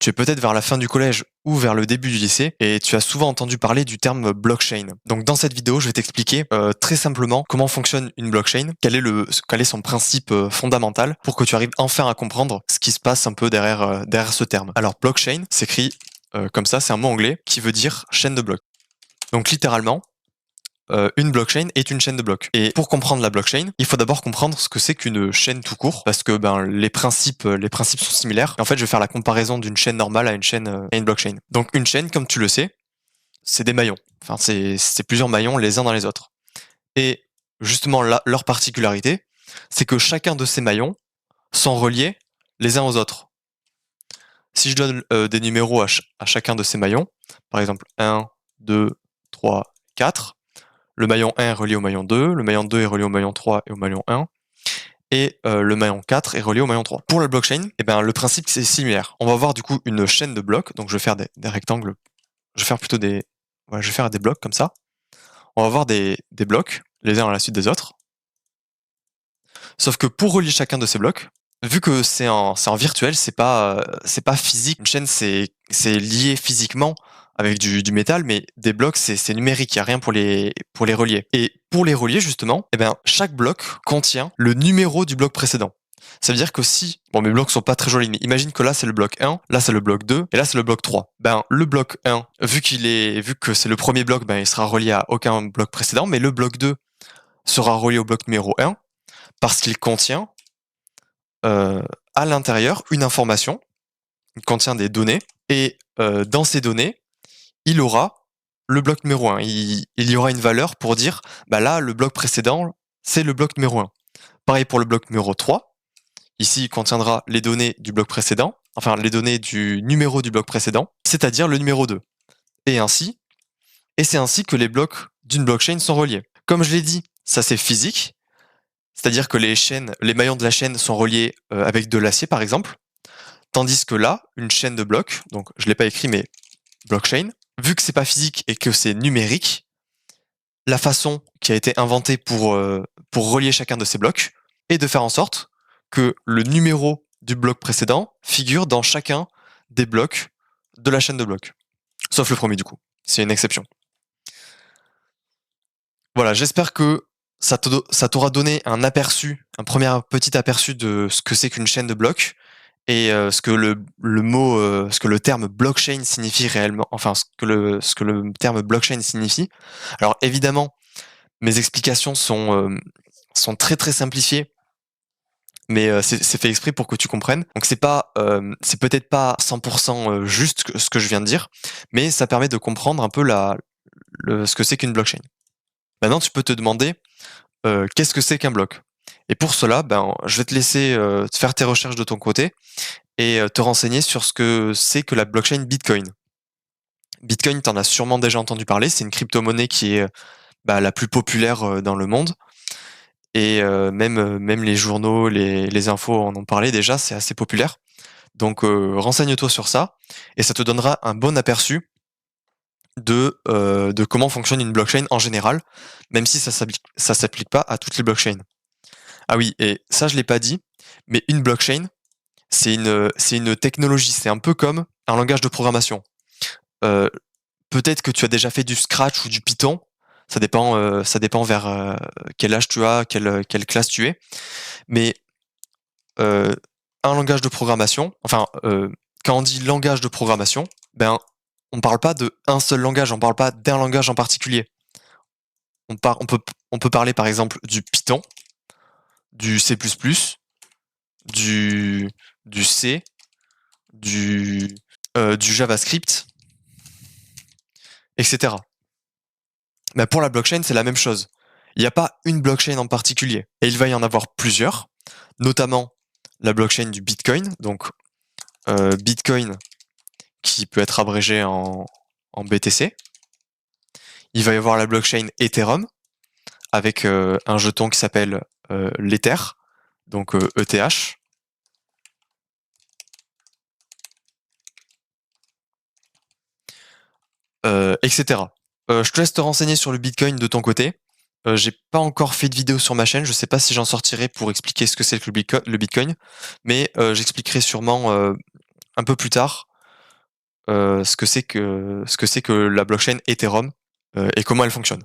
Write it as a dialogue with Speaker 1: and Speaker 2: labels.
Speaker 1: Tu es peut-être vers la fin du collège ou vers le début du lycée et tu as souvent entendu parler du terme blockchain. Donc dans cette vidéo, je vais t'expliquer très simplement comment fonctionne une blockchain, quel est son principe fondamental pour que tu arrives enfin à comprendre ce qui se passe un peu derrière ce terme. Alors blockchain s'écrit comme ça, c'est un mot anglais qui veut dire chaîne de blocs. Donc littéralement, une blockchain est une chaîne de blocs. Et pour comprendre la blockchain, il faut d'abord comprendre ce que c'est qu'une chaîne tout court, parce que les principes sont similaires. Et en fait, je vais faire la comparaison d'une chaîne normale à une blockchain. Donc une chaîne, comme tu le sais, c'est des maillons. Enfin, c'est plusieurs maillons les uns dans les autres. Et justement, leur particularité, c'est que chacun de ces maillons sont reliés les uns aux autres. Si je donne des numéros à chacun de ces maillons, par exemple 1, 2, 3, 4, le maillon 1 est relié au maillon 2, le maillon 2 est relié au maillon 3 et au maillon 1, et le maillon 4 est relié au maillon 3. Pour la blockchain, le principe c'est similaire. On va avoir du coup une chaîne de blocs, donc je vais faire des rectangles, je vais faire plutôt des blocs comme ça. On va avoir des blocs, les uns à la suite des autres. Sauf que pour relier chacun de ces blocs, vu que c'est en virtuel, c'est pas physique. Une chaîne c'est lié physiquement avec du métal, mais des blocs c'est numérique, il y a rien pour les relier. Et pour les relier justement, chaque bloc contient le numéro du bloc précédent. Ça veut dire que si, mes blocs sont pas très jolis, mais imagine que là c'est le bloc 1, là c'est le bloc 2, et là c'est le bloc 3. Le bloc 1, vu que c'est le premier bloc, il sera relié à aucun bloc précédent, mais le bloc 2 sera relié au bloc numéro 1, parce qu'il contient à l'intérieur une information, il contient des données, et dans ces données, il aura le bloc numéro 1. Il y aura une valeur pour dire, là, le bloc précédent, c'est le bloc numéro 1. Pareil pour le bloc numéro 3. Ici, il contiendra les données du bloc précédent, enfin les données du numéro du bloc précédent, c'est-à-dire le numéro 2. Et c'est ainsi que les blocs d'une blockchain sont reliés. Comme je l'ai dit, ça c'est physique, c'est-à-dire que les maillons de la chaîne sont reliés avec de l'acier par exemple, tandis que là, une chaîne de blocs, donc je l'ai pas écrit mais blockchain, vu que c'est pas physique et que c'est numérique, la façon qui a été inventée pour relier chacun de ces blocs est de faire en sorte que le numéro du bloc précédent figure dans chacun des blocs de la chaîne de blocs. Sauf le premier du coup, c'est une exception. Voilà, j'espère que ça t'aura donné un premier petit aperçu de ce que c'est qu'une chaîne de blocs et ce que ce que le terme blockchain signifie réellement, enfin ce que le terme blockchain signifie. Alors évidemment, mes explications sont très très simplifiées, mais c'est fait exprès pour que tu comprennes. Donc c'est peut-être pas 100% juste ce que je viens de dire, mais ça permet de comprendre un peu ce que c'est qu'une blockchain. Maintenant, tu peux te demander qu'est-ce que c'est qu'un bloc. Et pour cela, je vais te laisser faire tes recherches de ton côté et te renseigner sur ce que c'est que la blockchain Bitcoin. Bitcoin, tu en as sûrement déjà entendu parler, c'est une crypto-monnaie qui est la plus populaire dans le monde. Et même les journaux, les infos en ont parlé déjà, c'est assez populaire. Donc renseigne-toi sur ça et ça te donnera un bon aperçu de comment fonctionne une blockchain en général, même si ça s'applique pas à toutes les blockchains. Ah oui, et ça je l'ai pas dit, mais une blockchain, c'est une technologie, c'est un peu comme un langage de programmation. Peut-être que tu as déjà fait du Scratch ou du Python, ça dépend vers quel âge tu as, quelle classe tu es, mais un langage de programmation, quand on dit langage de programmation, on parle pas d'un seul langage, on parle pas d'un langage en particulier. On peut parler par exemple du Python, du C++, du C, du JavaScript, etc. Mais pour la blockchain, c'est la même chose. Il n'y a pas une blockchain en particulier. Et il va y en avoir plusieurs, notamment la blockchain du Bitcoin, donc Bitcoin qui peut être abrégé en BTC. Il va y avoir la blockchain Ethereum, avec un jeton qui s'appelle l'Ether, donc ETH. Etc. Je te laisse te renseigner sur le Bitcoin de ton côté. J'ai pas encore fait de vidéo sur ma chaîne, je sais pas si j'en sortirai pour expliquer ce que c'est que le Bitcoin, mais j'expliquerai sûrement un peu plus tard ce que c'est que la blockchain Ethereum et comment elle fonctionne.